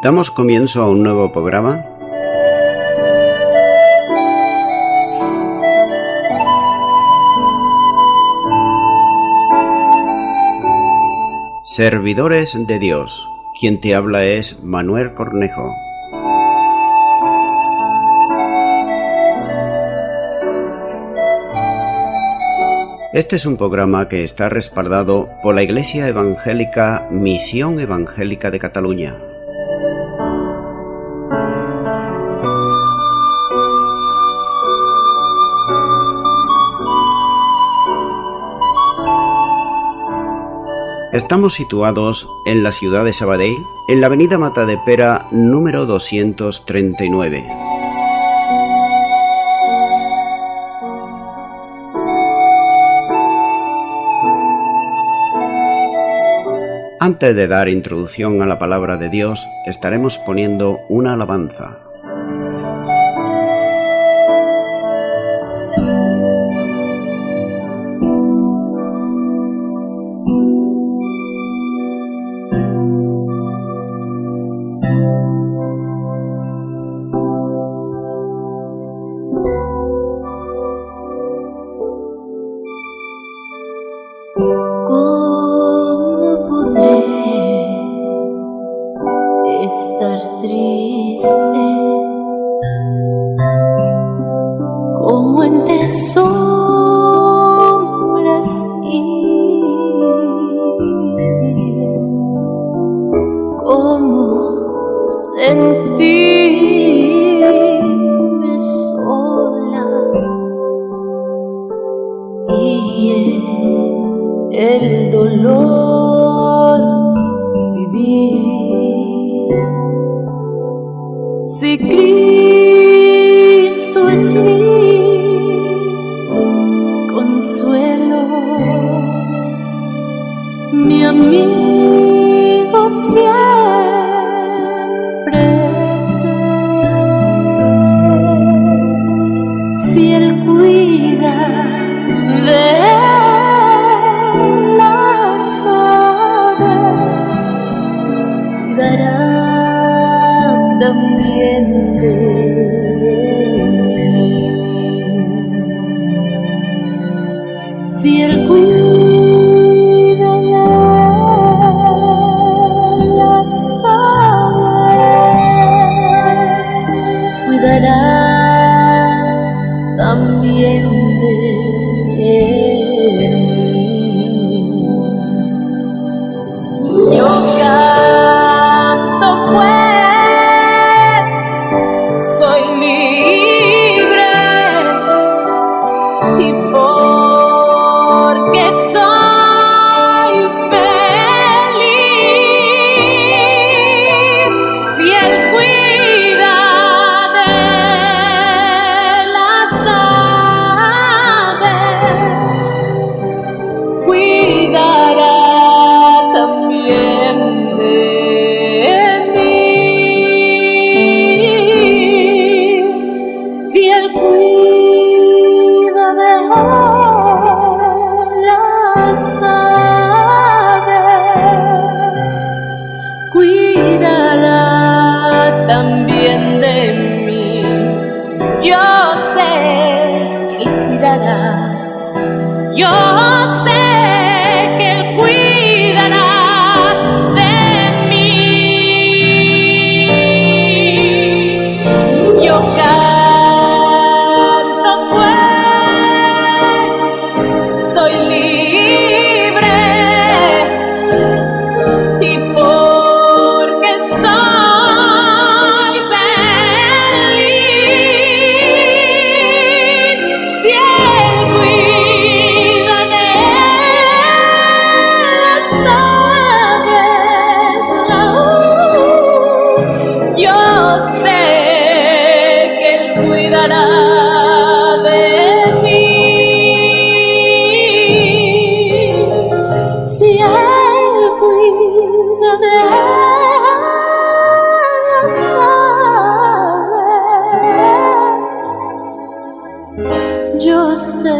Damos comienzo a un nuevo programa. Servidores de Dios. Quien te habla es Manuel Cornejo. Este es un programa que está respaldado por la Iglesia Evangélica Misión Evangélica de Cataluña. Estamos situados en la ciudad de Sabadell, en la avenida Matadepera número 239. Antes de dar introducción a la palabra de Dios, estaremos poniendo una alabanza. Yo sé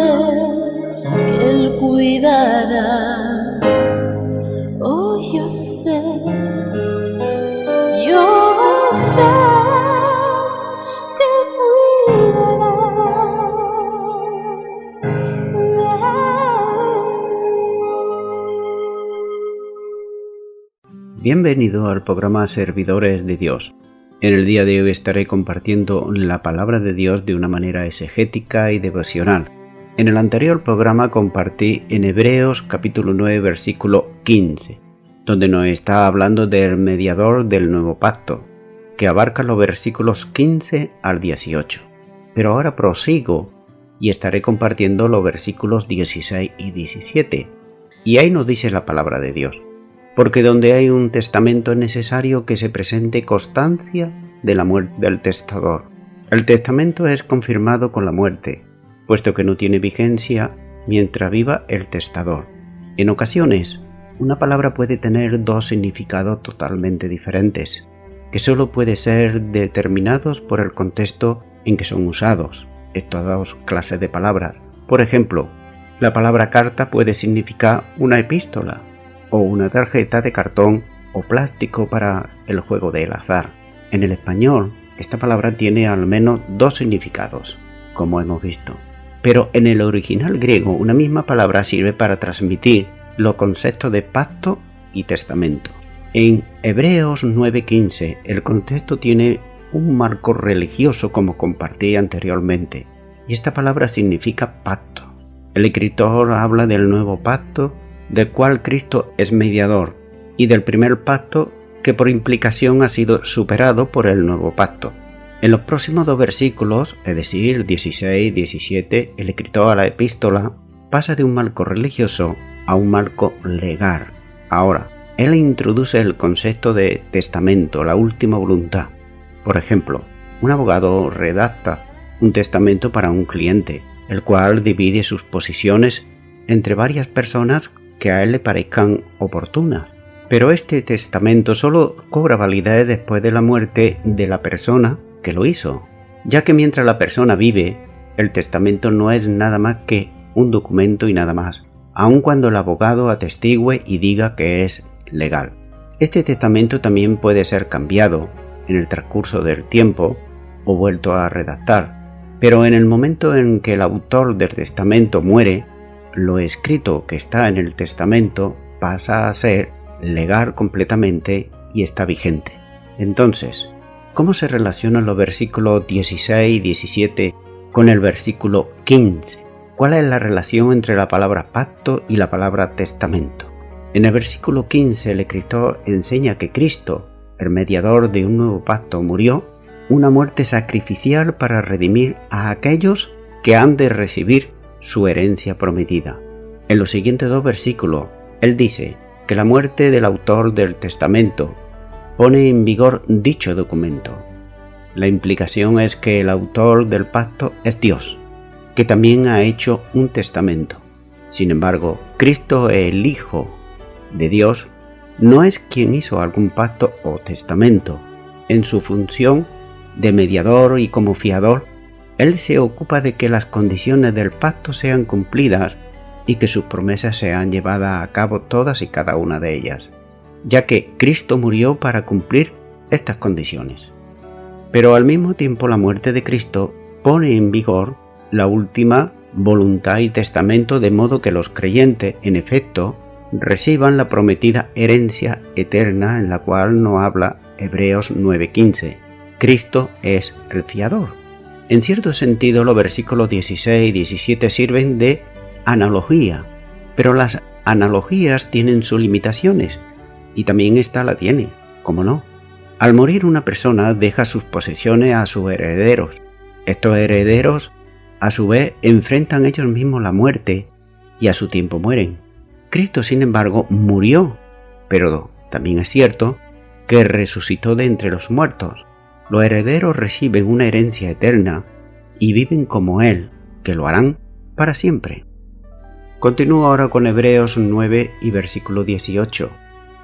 que Él cuidará. Oh, yo sé, yo Bienvenido al programa Servidores de Dios. En el día de hoy estaré compartiendo la palabra de Dios de una manera exegética y devocional. En el anterior programa compartí en Hebreos capítulo 9 versículo 15, donde nos está hablando del mediador del nuevo pacto, que abarca los versículos 15 al 18. Pero ahora prosigo y estaré compartiendo los versículos 16 y 17. Y ahí nos dice la palabra de Dios: porque donde hay un testamento es necesario que se presente constancia de la muerte del testador. El testamento es confirmado con la muerte, puesto que no tiene vigencia mientras viva el testador. En ocasiones, una palabra puede tener dos significados totalmente diferentes, que solo pueden ser determinados por el contexto en que son usados estas dos clases de palabras. Por ejemplo, la palabra carta puede significar una epístola, o una tarjeta de cartón o plástico para el juego del azar. En el español, esta palabra tiene al menos dos significados, como hemos visto. Pero en el original griego, una misma palabra sirve para transmitir los conceptos de pacto y testamento. En Hebreos 9:15, el contexto tiene un marco religioso, como compartí anteriormente, y esta palabra significa pacto. El escritor habla del nuevo pacto, del cual Cristo es mediador, y del primer pacto que por implicación ha sido superado por el nuevo pacto. En los próximos dos versículos, es decir, 16 y 17, el escritor a la epístola pasa de un marco religioso a un marco legal. Ahora, él introduce el concepto de testamento, la última voluntad. Por ejemplo, un abogado redacta un testamento para un cliente, el cual divide sus posiciones entre varias personas que a él le parezcan oportunas. Pero este testamento solo cobra validez después de la muerte de la persona que lo hizo, ya que mientras la persona vive, el testamento no es nada más que un documento y nada más, aun cuando el abogado atestigue y diga que es legal. Este testamento también puede ser cambiado en el transcurso del tiempo o vuelto a redactar, pero en el momento en que el autor del testamento muere, lo escrito que está en el testamento pasa a ser legal completamente y está vigente. Entonces, ¿cómo se relacionan los versículos 16 y 17 con el versículo 15? ¿Cuál es la relación entre la palabra pacto y la palabra testamento? En el versículo 15 el escritor enseña que Cristo, el mediador de un nuevo pacto, murió una muerte sacrificial para redimir a aquellos que han de recibir su herencia prometida. En los siguientes dos versículos, él dice que la muerte del autor del testamento pone en vigor dicho documento. La implicación es que el autor del pacto es Dios, que también ha hecho un testamento. Sin embargo, Cristo, el Hijo de Dios, no es quien hizo algún pacto o testamento. En su función de mediador y como fiador, Él se ocupa de que las condiciones del pacto sean cumplidas y que sus promesas sean llevadas a cabo todas y cada una de ellas, ya que Cristo murió para cumplir estas condiciones. Pero al mismo tiempo la muerte de Cristo pone en vigor la última voluntad y testamento, de modo que los creyentes, en efecto, reciban la prometida herencia eterna, en la cual nos habla Hebreos 9:15. Cristo es el fiador. En cierto sentido, los versículos 16 y 17 sirven de analogía, pero las analogías tienen sus limitaciones, y también esta la tiene, ¿cómo no? Al morir una persona deja sus posesiones a sus herederos. Estos herederos, a su vez, enfrentan ellos mismos la muerte y a su tiempo mueren. Cristo, sin embargo, murió, pero también es cierto que resucitó de entre los muertos. Los herederos reciben una herencia eterna y viven como Él, que lo harán para siempre. Continúo ahora con Hebreos 9 y versículo 18,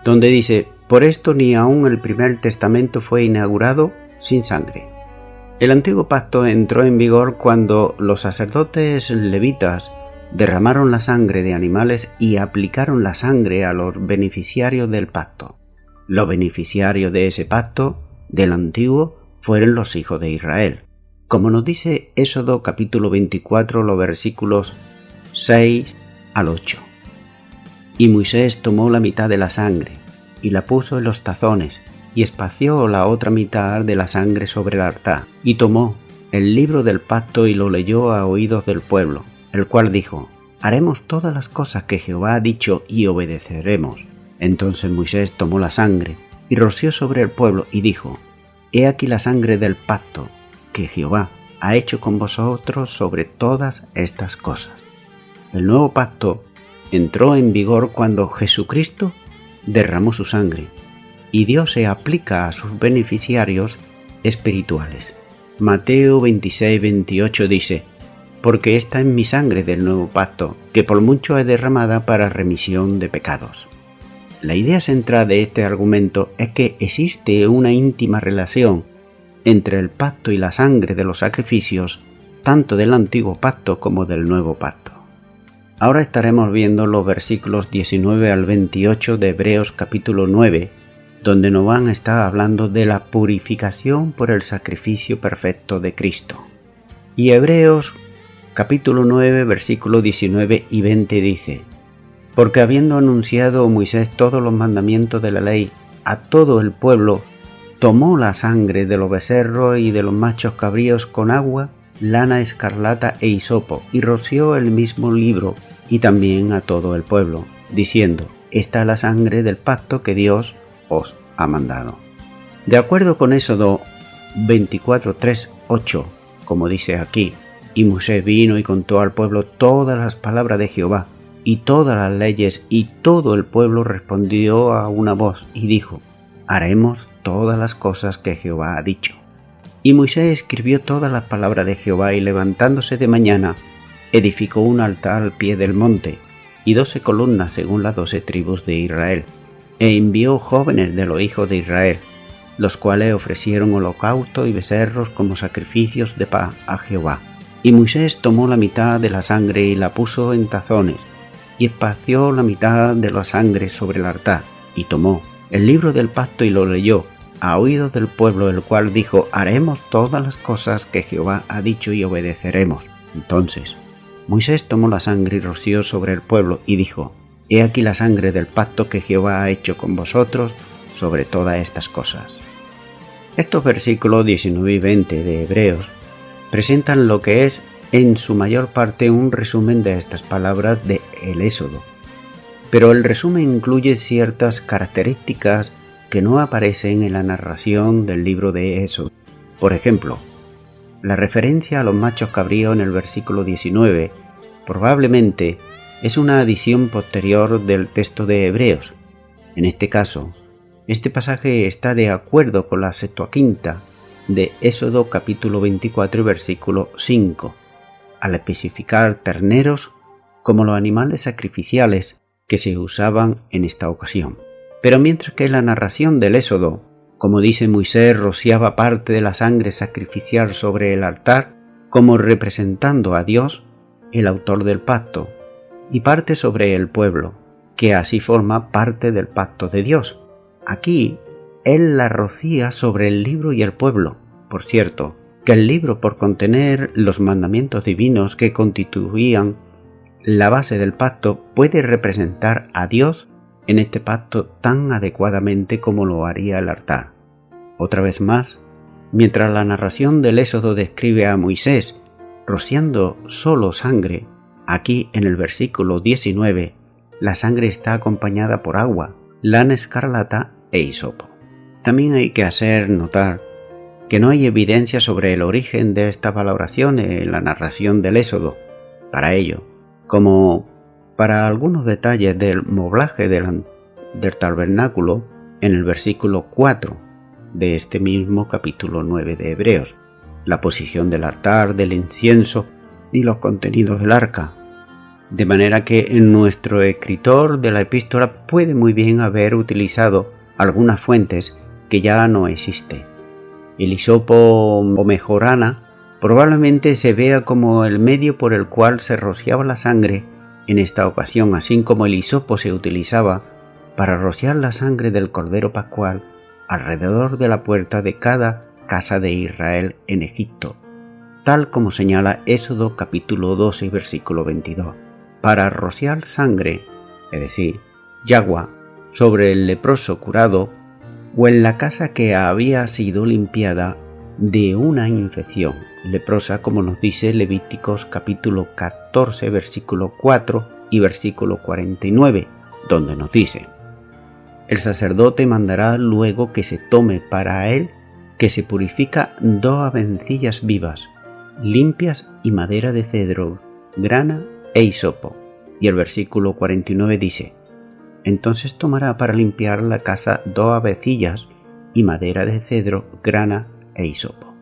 donde dice: por esto ni aun el primer testamento fue inaugurado sin sangre. El antiguo pacto entró en vigor cuando los sacerdotes levitas derramaron la sangre de animales y aplicaron la sangre a los beneficiarios del pacto. Los beneficiarios de ese pacto del antiguo fueron los hijos de Israel, como nos dice Éxodo capítulo 24, los versículos 6 al 8. Y Moisés tomó la mitad de la sangre y la puso en los tazones, y esparció la otra mitad de la sangre sobre el altar, y tomó el libro del pacto y lo leyó a oídos del pueblo, el cual dijo: haremos todas las cosas que Jehová ha dicho y obedeceremos. Entonces Moisés tomó la sangre y roció sobre el pueblo y dijo: he aquí la sangre del pacto que Jehová ha hecho con vosotros sobre todas estas cosas. El nuevo pacto entró en vigor cuando Jesucristo derramó su sangre, y Dios se aplica a sus beneficiarios espirituales. Mateo 26:28 dice: porque esta es mi sangre del nuevo pacto, que por mucho es derramada para remisión de pecados. La idea central de este argumento es que existe una íntima relación entre el pacto y la sangre de los sacrificios, tanto del antiguo pacto como del nuevo pacto. Ahora estaremos viendo los versículos 19 al 28 de Hebreos capítulo 9, donde nos van a estar hablando de la purificación por el sacrificio perfecto de Cristo. Y Hebreos capítulo 9, versículos 19 y 20 dice: porque habiendo anunciado Moisés todos los mandamientos de la ley a todo el pueblo, tomó la sangre de los becerros y de los machos cabríos con agua, lana escarlata e hisopo, y roció el mismo libro y también a todo el pueblo, diciendo: esta es la sangre del pacto que Dios os ha mandado. De acuerdo con Éxodo 24:3-8, como dice aquí: y Moisés vino y contó al pueblo todas las palabras de Jehová y todas las leyes, y todo el pueblo respondió a una voz y dijo: haremos todas las cosas que Jehová ha dicho. Y Moisés escribió todas las palabras de Jehová, y levantándose de mañana edificó un altar al pie del monte y 12 columnas según las 12 tribus de Israel, e envió jóvenes de los hijos de Israel, los cuales ofrecieron holocausto y becerros como sacrificios de paz a Jehová. Y Moisés tomó la mitad de la sangre y la puso en tazones, y esparció la mitad de la sangre sobre el altar, y tomó el libro del pacto y lo leyó a oídos del pueblo, el cual dijo: haremos todas las cosas que Jehová ha dicho y obedeceremos. Entonces Moisés tomó la sangre y roció sobre el pueblo y dijo: he aquí la sangre del pacto que Jehová ha hecho con vosotros sobre todas estas cosas. Estos versículos 19 y 20 de Hebreos presentan lo que es en su mayor parte un resumen de estas palabras de el Éxodo, pero el resumen incluye ciertas características que no aparecen en la narración del libro de Éxodo. Por ejemplo, la referencia a los machos cabríos en el versículo 19 probablemente es una adición posterior del texto de Hebreos. En este caso, este pasaje está de acuerdo con la Septuaginta de Éxodo capítulo 24 y versículo 5, al especificar terneros como los animales sacrificiales que se usaban en esta ocasión. Pero mientras que la narración del Éxodo, como dice Moisés, rociaba parte de la sangre sacrificial sobre el altar, como representando a Dios, el autor del pacto, y parte sobre el pueblo, que así forma parte del pacto de Dios. Aquí, él la rocía sobre el libro y el pueblo. Por cierto, que el libro, por contener los mandamientos divinos que constituían la base del pacto, puede representar a Dios en este pacto tan adecuadamente como lo haría el altar. Otra vez más, mientras la narración del Éxodo describe a Moisés rociando solo sangre, aquí en el versículo 19, la sangre está acompañada por agua, lana escarlata e hisopo. También hay que hacer notar que no hay evidencia sobre el origen de esta valoración en la narración del Éxodo. Para ello, como para algunos detalles del moblaje del tabernáculo en el versículo 4 de este mismo capítulo 9 de Hebreos, la posición del altar, del incienso y los contenidos del arca. De manera que nuestro escritor de la epístola puede muy bien haber utilizado algunas fuentes que ya no existen. El hisopo o mejorana probablemente se vea como el medio por el cual se rociaba la sangre en esta ocasión, así como el hisopo se utilizaba para rociar la sangre del cordero pascual alrededor de la puerta de cada casa de Israel en Egipto, tal como señala Éxodo capítulo 12 versículo 22. Para rociar sangre, es decir, yagua, sobre el leproso curado o en la casa que había sido limpiada de una infección leprosa, como nos dice Levíticos capítulo 14, versículo 4 y versículo 49, donde nos dice: el sacerdote mandará luego que se tome para él, que se purifica, 2 avencillas vivas, limpias y madera de cedro, grana e hisopo. Y el versículo 49 dice: entonces tomará para limpiar la casa 2 avecillas y madera de cedro, grana e hisopo.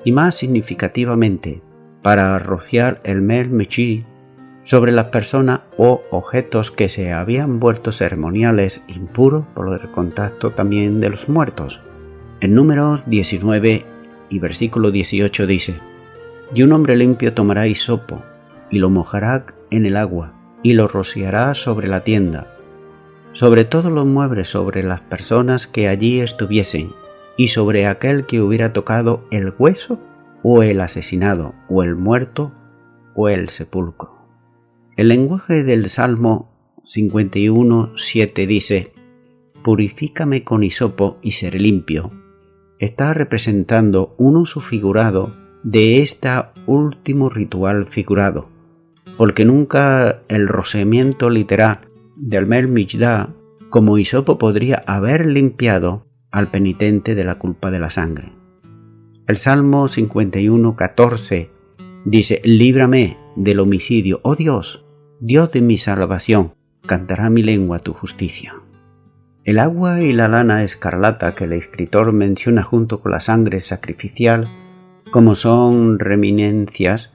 Y más significativamente, para rociar el mel mechí sobre las personas o objetos que se habían vuelto ceremoniales impuros por el contacto también de los muertos. En Números 19 y versículo 18 dice: y un hombre limpio tomará hisopo y lo mojará en el agua y lo rociará sobre la tienda, sobre todos los muebles, sobre las personas que allí estuviesen, y sobre aquel que hubiera tocado el hueso, o el asesinado, o el muerto, o el sepulcro. El lenguaje del Salmo 51:7 dice: purifícame con hisopo y seré limpio. Está representando un uso figurado de este último ritual figurado, porque nunca el rociamiento literal del Mel Mishdah como hisopo podría haber limpiado al penitente de la culpa de la sangre. El Salmo 51:14 dice: líbrame del homicidio, oh Dios, Dios de mi salvación, cantará mi lengua tu justicia. El agua y la lana escarlata que el escritor menciona junto con la sangre sacrificial, como son reminencias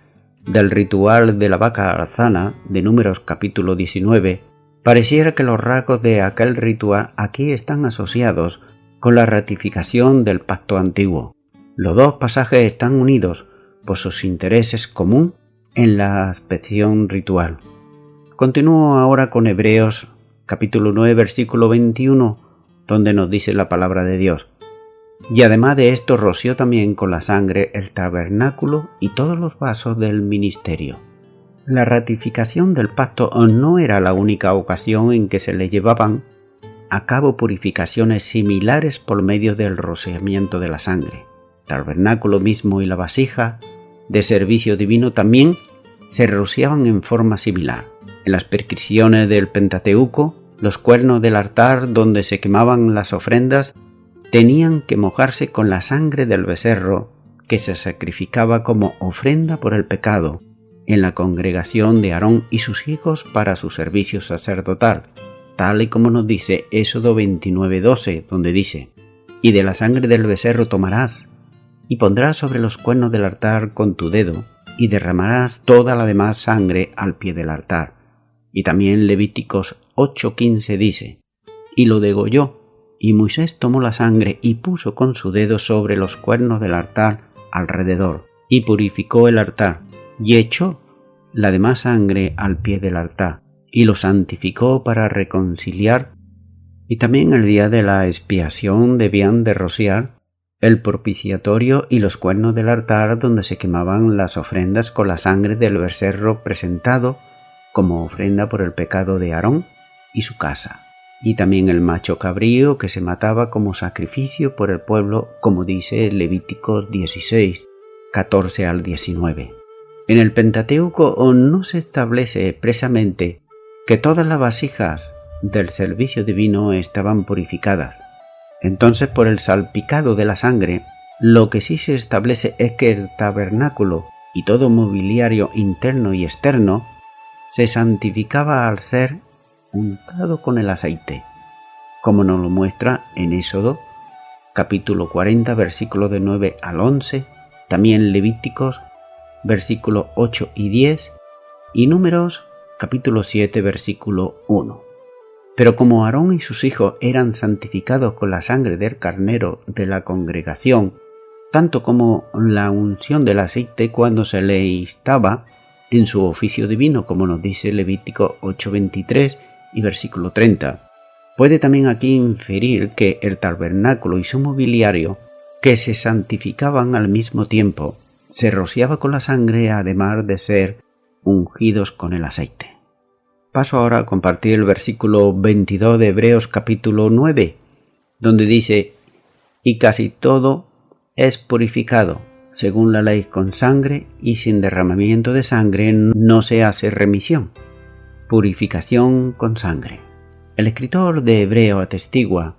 del ritual de la vaca alzana de Números capítulo 19, pareciera que los rasgos de aquel ritual aquí están asociados con la ratificación del pacto antiguo. Los dos pasajes están unidos por sus intereses comunes en la aspección ritual. Continúo ahora con Hebreos capítulo 9 versículo 21, donde nos dice la palabra de Dios: y además de esto roció también con la sangre el tabernáculo y todos los vasos del ministerio. La ratificación del pacto no era la única ocasión en que se le llevaban a cabo purificaciones similares por medio del rociamiento de la sangre. El tabernáculo mismo y la vasija de servicio divino también se rociaban en forma similar. En las prescripciones del Pentateuco, los cuernos del altar donde se quemaban las ofrendas tenían que mojarse con la sangre del becerro que se sacrificaba como ofrenda por el pecado en la congregación de Aarón y sus hijos para su servicio sacerdotal, tal y como nos dice Éxodo 29:12, donde dice: y de la sangre del becerro tomarás, y pondrás sobre los cuernos del altar con tu dedo, y derramarás toda la demás sangre al pie del altar. Y también Levíticos 8:15 dice: y lo degolló, y Moisés tomó la sangre y puso con su dedo sobre los cuernos del altar alrededor, y purificó el altar, y echó la demás sangre al pie del altar, y lo santificó para reconciliar. Y también el día de la expiación debían de rociar el propiciatorio y los cuernos del altar donde se quemaban las ofrendas con la sangre del becerro presentado como ofrenda por el pecado de Aarón y su casa, y también el macho cabrío que se mataba como sacrificio por el pueblo, como dice Levíticos 16, 14 al 19. En el Pentateuco no se establece expresamente que todas las vasijas del servicio divino estaban purificadas. Entonces, por el salpicado de la sangre, lo que sí se establece es que el tabernáculo y todo mobiliario interno y externo se santificaba al ser untado con el aceite, como nos lo muestra en Éxodo capítulo 40 versículos de 9 al 11, también Levíticos versículos 8 y 10 y Números capítulo 7 versículo 1. Pero como Aarón y sus hijos eran santificados con la sangre del carnero de la congregación, tanto como la unción del aceite cuando se le instaba en su oficio divino, como nos dice Levítico 8:23 y versículo 30, puede también aquí inferir que el tabernáculo y su mobiliario, que se santificaban al mismo tiempo, se rociaba con la sangre además de ser ungidos con el aceite. Paso ahora a compartir el versículo 22 de Hebreos capítulo 9, donde dice: y casi todo es purificado según la ley con sangre, y sin derramamiento de sangre no se hace remisión. Purificación con sangre. El escritor de Hebreo atestigua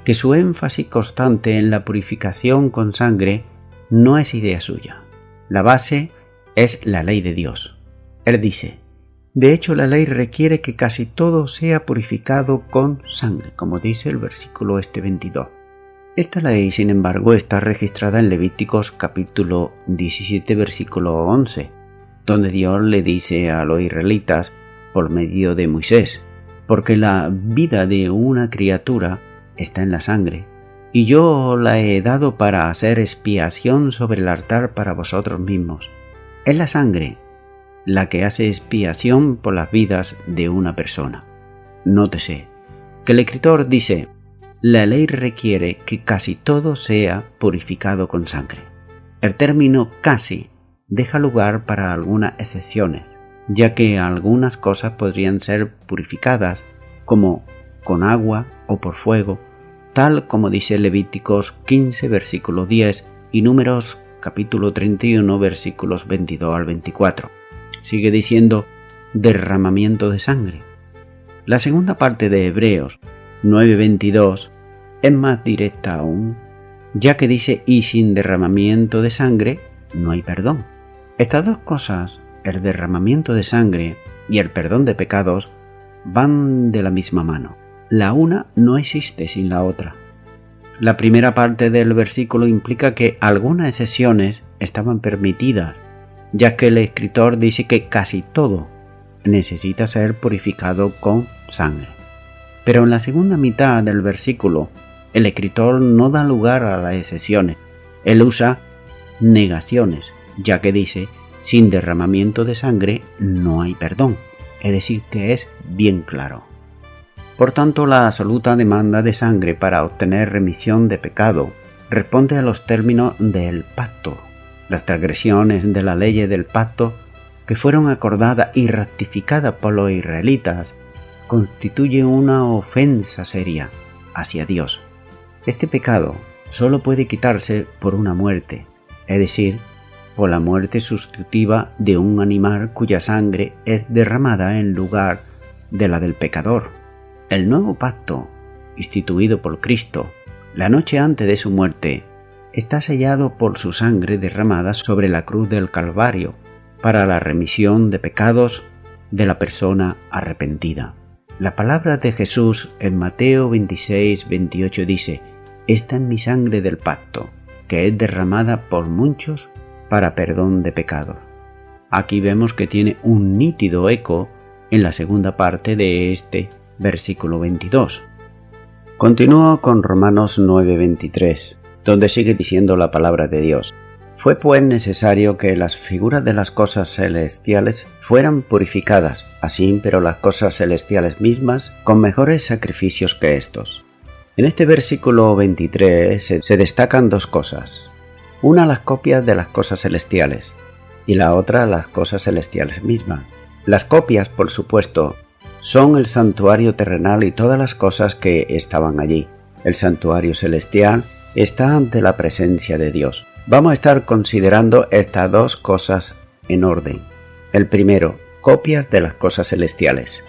que su énfasis constante en la purificación con sangre no es idea suya. La base es la ley de Dios. Él dice: de hecho, la ley requiere que casi todo sea purificado con sangre, como dice el versículo 22. Esta ley, sin embargo, está registrada en Levíticos capítulo 17, versículo 11, donde Dios le dice a los israelitas por medio de Moisés: porque la vida de una criatura está en la sangre, y yo la he dado para hacer expiación sobre el altar para vosotros mismos. Es la sangre la que hace expiación por las vidas de una persona. Nótese que el escritor dice: la ley requiere que casi todo sea purificado con sangre. El término casi deja lugar para algunas excepciones, ya que algunas cosas podrían ser purificadas como con agua o por fuego, tal como dice Levíticos 15 versículo 10 y Números capítulo 31 versículos 22 al 24. Sigue diciendo derramamiento de sangre. La segunda parte de Hebreos 9:22 es más directa aún, ya que dice: y sin derramamiento de sangre no hay perdón. Estas dos cosas, el derramamiento de sangre y el perdón de pecados, van de la misma mano. La una no existe sin la otra. La primera parte del versículo implica que algunas excepciones estaban permitidas, ya que el escritor dice que casi todo necesita ser purificado con sangre. Pero en la segunda mitad del versículo, el escritor no da lugar a las excepciones. Él usa negaciones, ya que dice: sin derramamiento de sangre no hay perdón. Es decir, que es bien claro. Por tanto, la absoluta demanda de sangre para obtener remisión de pecado responde a los términos del pacto. Las transgresiones de la ley del pacto, que fueron acordadas y ratificadas por los israelitas, constituyen una ofensa seria hacia Dios. Este pecado solo puede quitarse por una muerte, es decir, por la muerte sustitutiva de un animal cuya sangre es derramada en lugar de la del pecador. El nuevo pacto, instituido por Cristo la noche antes de su muerte, está sellado por su sangre derramada sobre la cruz del Calvario para la remisión de pecados de la persona arrepentida. La palabra de Jesús en Mateo 26:28 dice: esta es mi sangre del pacto, que es derramada por muchos para perdón de pecados. Aquí vemos que tiene un nítido eco en la segunda parte de este versículo 22. Continúo con Romanos 9:23, donde sigue diciendo la palabra de Dios: fue pues necesario que las figuras de las cosas celestiales fueran purificadas, así pero las cosas celestiales mismas con mejores sacrificios que estos. En este versículo 23 se destacan dos cosas: una las copias de las cosas celestiales y la otra las cosas celestiales mismas. Las copias, por supuesto, son el santuario terrenal y todas las cosas que estaban allí. El santuario celestial está ante la presencia de Dios. Vamos a estar considerando estas dos cosas en orden. El primero, copias de las cosas celestiales.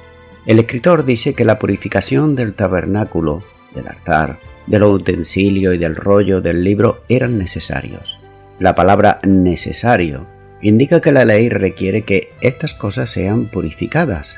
El escritor dice que la purificación del tabernáculo, del altar, de los utensilios y del rollo del libro eran necesarios. La palabra necesario indica que la ley requiere que estas cosas sean purificadas.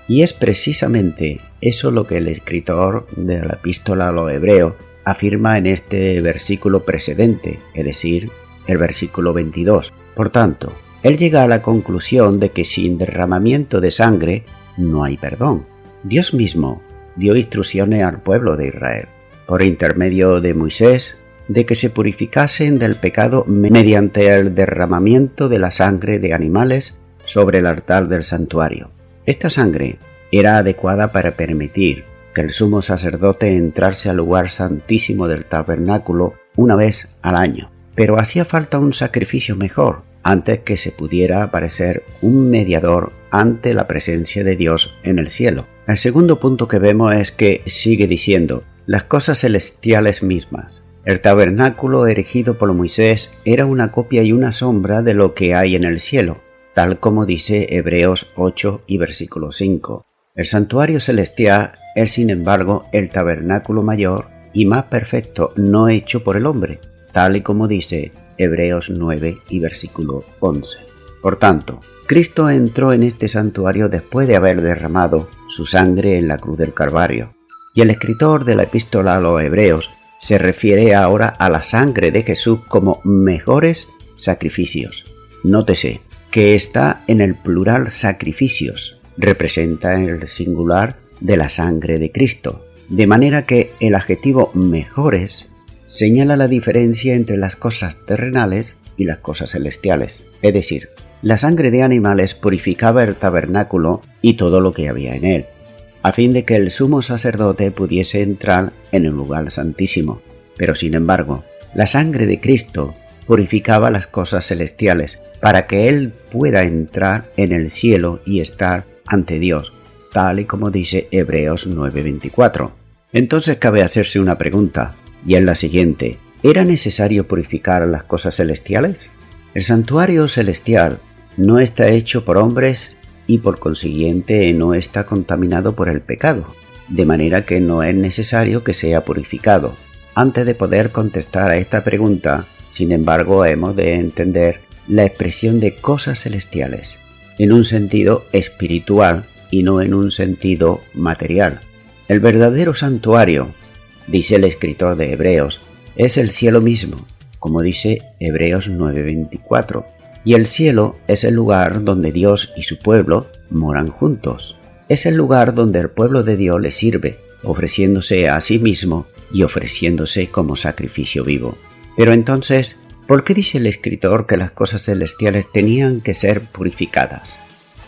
Y es precisamente eso lo que el escritor de la epístola a los Hebreos afirma en este versículo precedente, es decir, el versículo 22. Por tanto, él llega a la conclusión de que sin derramamiento de sangre no hay perdón. Dios mismo dio instrucciones al pueblo de Israel, por intermedio de Moisés, de que se purificasen del pecado mediante el derramamiento de la sangre de animales sobre el altar del santuario. Esta sangre era adecuada para permitir que el sumo sacerdote entrase al lugar santísimo del tabernáculo una vez al año, pero hacía falta un sacrificio mejor, antes que se pudiera aparecer un mediador ante la presencia de Dios en el cielo. El segundo punto que vemos es que sigue diciendo las cosas celestiales mismas. El tabernáculo erigido por Moisés era una copia y una sombra de lo que hay en el cielo, tal como dice Hebreos 8 y versículo 5. El santuario celestial es, sin embargo, el tabernáculo mayor y más perfecto no hecho por el hombre, tal y como dice Hebreos 9 y versículo 11. Por tanto, Cristo entró en este santuario después de haber derramado su sangre en la cruz del Calvario, y el escritor de la epístola a los Hebreos se refiere ahora a la sangre de Jesús como mejores sacrificios. Nótese que está en el plural sacrificios, representa el singular de la sangre de Cristo, de manera que el adjetivo mejores señala la diferencia entre las cosas terrenales y las cosas celestiales. Es decir, la sangre de animales purificaba el tabernáculo y todo lo que había en él, a fin de que el sumo sacerdote pudiese entrar en el lugar santísimo. Pero sin embargo, la sangre de Cristo purificaba las cosas celestiales para que él pueda entrar en el cielo y estar ante Dios, tal y como dice Hebreos 9:24. Entonces cabe hacerse una pregunta, y es la siguiente: ¿era necesario purificar las cosas celestiales? El santuario celestial no está hecho por hombres y por consiguiente no está contaminado por el pecado, de manera que no es necesario que sea purificado. Antes de poder contestar a esta pregunta, sin embargo, hemos de entender la expresión de cosas celestiales en un sentido espiritual y no en un sentido material. El verdadero santuario, dice el escritor de Hebreos, es el cielo mismo, como dice Hebreos 9:24, y el cielo es el lugar donde Dios y su pueblo moran juntos. Es el lugar donde el pueblo de Dios le sirve, ofreciéndose a sí mismo y ofreciéndose como sacrificio vivo. Pero entonces, ¿por qué dice el escritor que las cosas celestiales tenían que ser purificadas?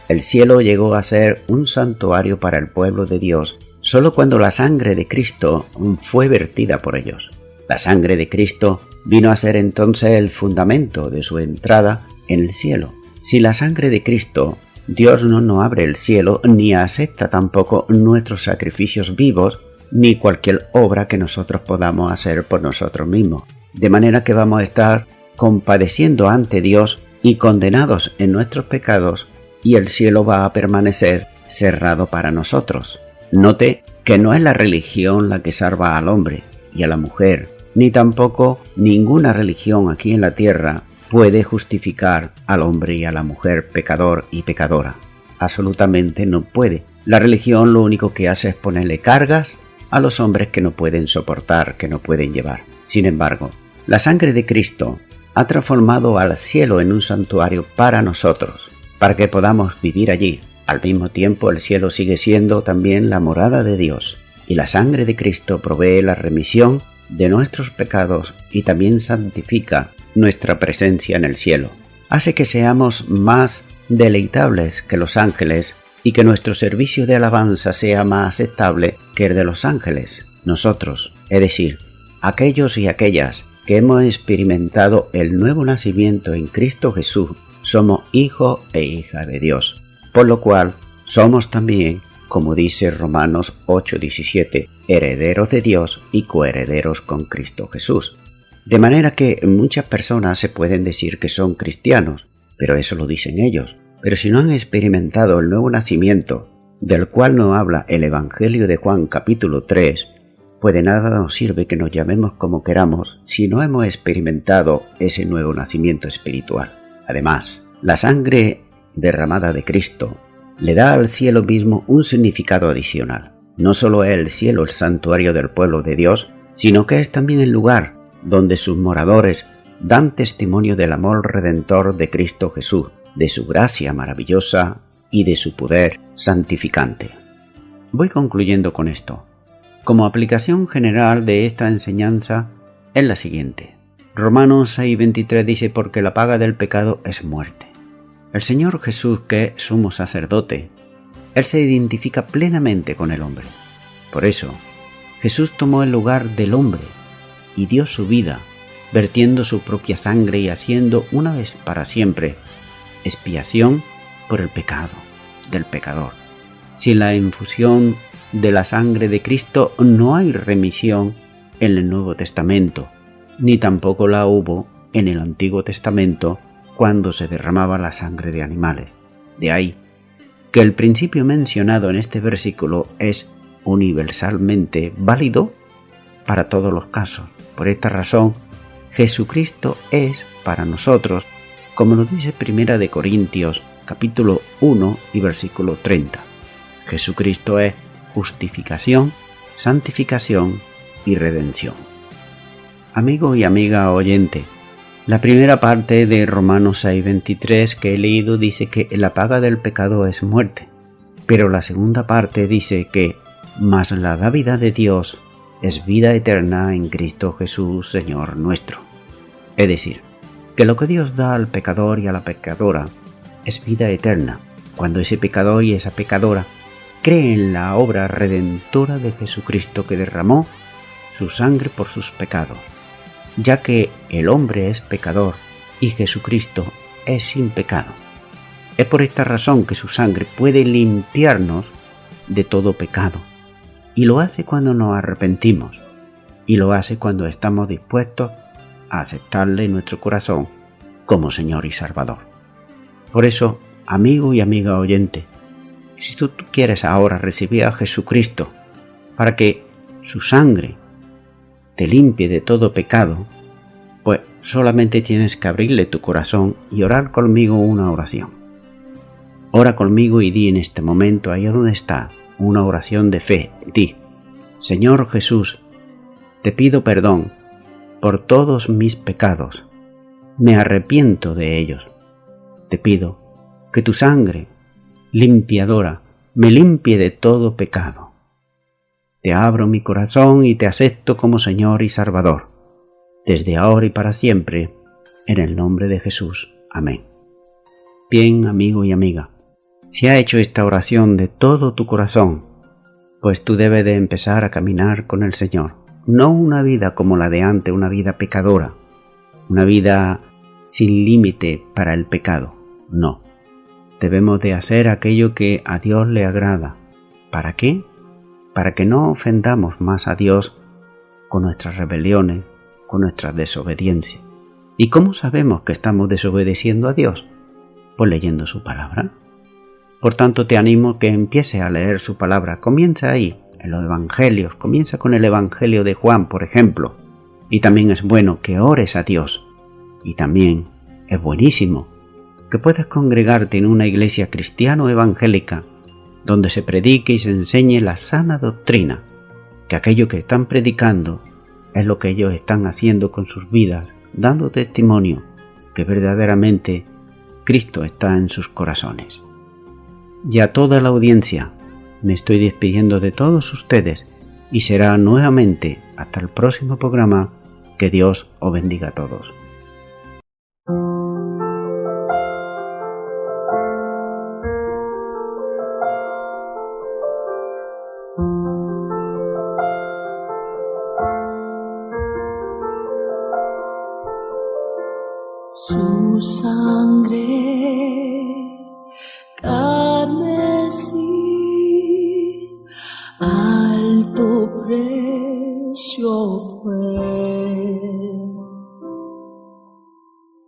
El cielo llegó a ser un santuario para el pueblo de Dios solo cuando la sangre de Cristo fue vertida por ellos. La sangre de Cristo vino a ser entonces el fundamento de su entrada en el cielo. Si la sangre de Cristo, Dios no abre el cielo ni acepta tampoco nuestros sacrificios vivos ni cualquier obra que nosotros podamos hacer por nosotros mismos. De manera que vamos a estar compadeciendo ante Dios y condenados en nuestros pecados, y el cielo va a permanecer cerrado para nosotros. Note que no es la religión la que salva al hombre y a la mujer, ni tampoco ninguna religión aquí en la tierra puede justificar al hombre y a la mujer pecador y pecadora. Absolutamente no puede. La religión lo único que hace es ponerle cargas a los hombres que no pueden soportar, que no pueden llevar. Sin embargo, la sangre de Cristo ha transformado al cielo en un santuario para nosotros, para que podamos vivir allí. Al mismo tiempo, el cielo sigue siendo también la morada de Dios, y la sangre de Cristo provee la remisión de nuestros pecados y también santifica nuestra presencia en el cielo. Hace que seamos más deleitables que los ángeles y que nuestro servicio de alabanza sea más aceptable que el de los ángeles. Nosotros, es decir, aquellos y aquellas que hemos experimentado el nuevo nacimiento en Cristo Jesús, somos hijos e hijas de Dios, por lo cual somos también, como dice Romanos 8:17, herederos de Dios y coherederos con Cristo Jesús. De manera que muchas personas se pueden decir que son cristianos, pero eso lo dicen ellos. Pero si no han experimentado el nuevo nacimiento, del cual nos habla el Evangelio de Juan capítulo 3, pues de nada nos sirve que nos llamemos como queramos si no hemos experimentado ese nuevo nacimiento espiritual. Además, la sangre derramada de Cristo le da al cielo mismo un significado adicional. No solo es el cielo el santuario del pueblo de Dios, sino que es también el lugar donde sus moradores dan testimonio del amor redentor de Cristo Jesús, de su gracia maravillosa y de su poder santificante. Voy concluyendo con esto. Como aplicación general de esta enseñanza es la siguiente. Romanos 6:23 dice: porque la paga del pecado es muerte. El Señor Jesús, que es sumo sacerdote, Él se identifica plenamente con el hombre. Por eso, Jesús tomó el lugar del hombre y dio su vida vertiendo su propia sangre y haciendo una vez para siempre expiación por el pecado del pecador. Sin la infusión de la sangre de Cristo no hay remisión en el Nuevo Testamento, ni tampoco la hubo en el Antiguo Testamento cuando se derramaba la sangre de animales. De ahí que el principio mencionado en este versículo es universalmente válido para todos los casos. Por esta razón, Jesucristo es para nosotros, como nos dice 1 de Corintios, capítulo 1 y versículo 30. Jesucristo es justificación, santificación y redención. Amigo y amiga oyente, la primera parte de Romanos 6:23 que he leído dice que la paga del pecado es muerte, pero la segunda parte dice que mas la dávida de Dios es vida eterna en Cristo Jesús, Señor nuestro. Es decir, que lo que Dios da al pecador y a la pecadora es vida eterna, cuando ese pecador y esa pecadora cree en la obra redentora de Jesucristo que derramó su sangre por sus pecados, ya que el hombre es pecador y Jesucristo es sin pecado. Es por esta razón que su sangre puede limpiarnos de todo pecado, y lo hace cuando nos arrepentimos, y lo hace cuando estamos dispuestos a aceptarle en nuestro corazón como Señor y Salvador. Por eso, amigo y amiga oyente, si tú quieres ahora recibir a Jesucristo para que su sangre te limpie de todo pecado, pues solamente tienes que abrirle tu corazón y orar conmigo una oración. Ora conmigo y di en este momento, ahí donde estás, una oración de fe. Di: Señor Jesús, te pido perdón por todos mis pecados. Me arrepiento de ellos. Te pido que tu sangre limpiadora me limpie de todo pecado. Te abro mi corazón y te acepto como Señor y Salvador, desde ahora y para siempre, en el nombre de Jesús. Amén. Bien, amigo y amiga, si has hecho esta oración de todo tu corazón, pues tú debes de empezar a caminar con el Señor. No una vida como la de antes, una vida pecadora, una vida sin límite para el pecado. No. Debemos de hacer aquello que a Dios le agrada. ¿Para qué? Para que no ofendamos más a Dios con nuestras rebeliones, con nuestra desobediencia. ¿Y cómo sabemos que estamos desobedeciendo a Dios? Pues leyendo su palabra. Por tanto, te animo que empieces a leer su palabra. Comienza ahí, en los evangelios. Comienza con el evangelio de Juan, por ejemplo. Y también es bueno que ores a Dios. Y también es buenísimo que puedas congregarte en una iglesia cristiano evangélica donde se predique y se enseñe la sana doctrina, que aquello que están predicando es lo que ellos están haciendo con sus vidas, dando testimonio que verdaderamente Cristo está en sus corazones. Y a toda la audiencia me estoy despidiendo de todos ustedes y será nuevamente hasta el próximo programa. Que Dios os bendiga a todos. Su sangre carmesí, alto precio fue.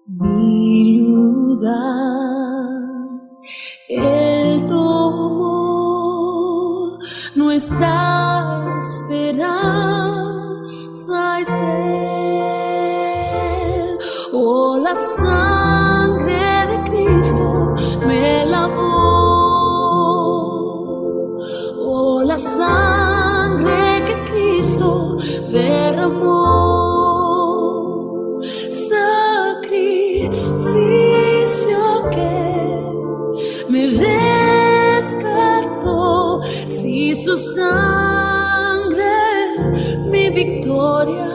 Mi lugar, Él tomó, nuestra esperanza es Él. Oh, la sangre de Cristo me lavó. Oh, la sangre que Cristo derramó. Sacrificio que me rescató. Si su sangre mi victoria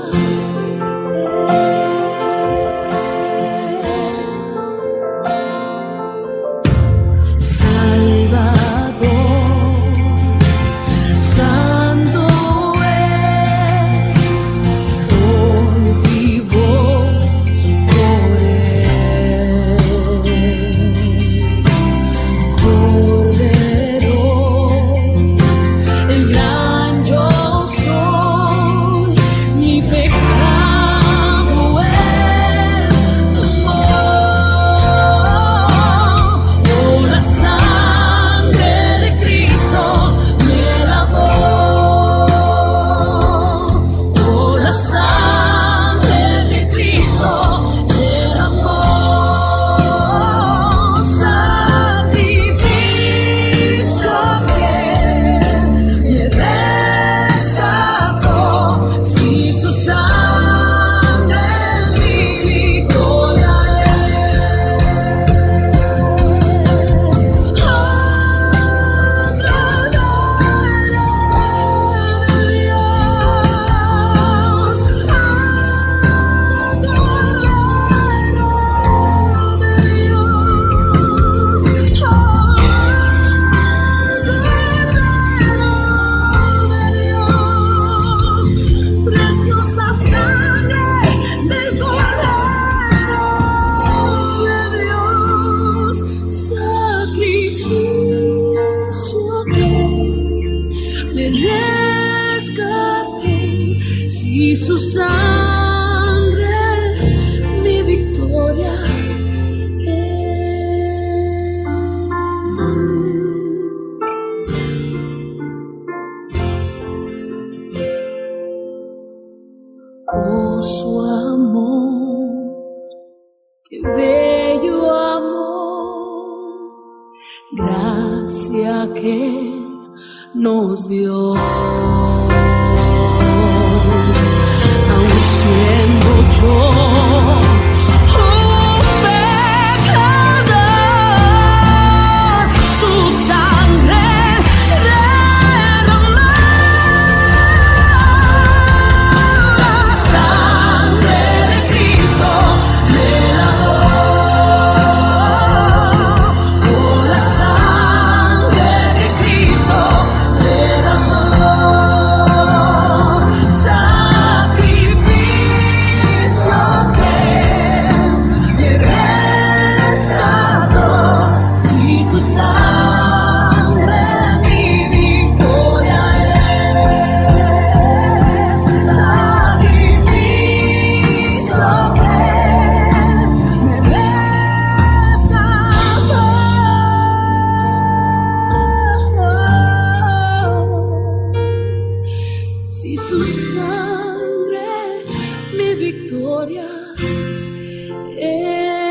es. Santo es, hoy vivo rescató, si su sangre mi victoria es. Oh, su amor, qué bello amor, gracia que nos dio. Aun siendo yo un pecador, su sangre derramó. La sangre de Cristo me lavó. Oh, la sangre de Cristo derramó. Sacrificio que me rescató, si su sangre mi victoria es. Sacrificio que me rescató. Si su sangre mi victoria es.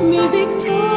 Mi victoria.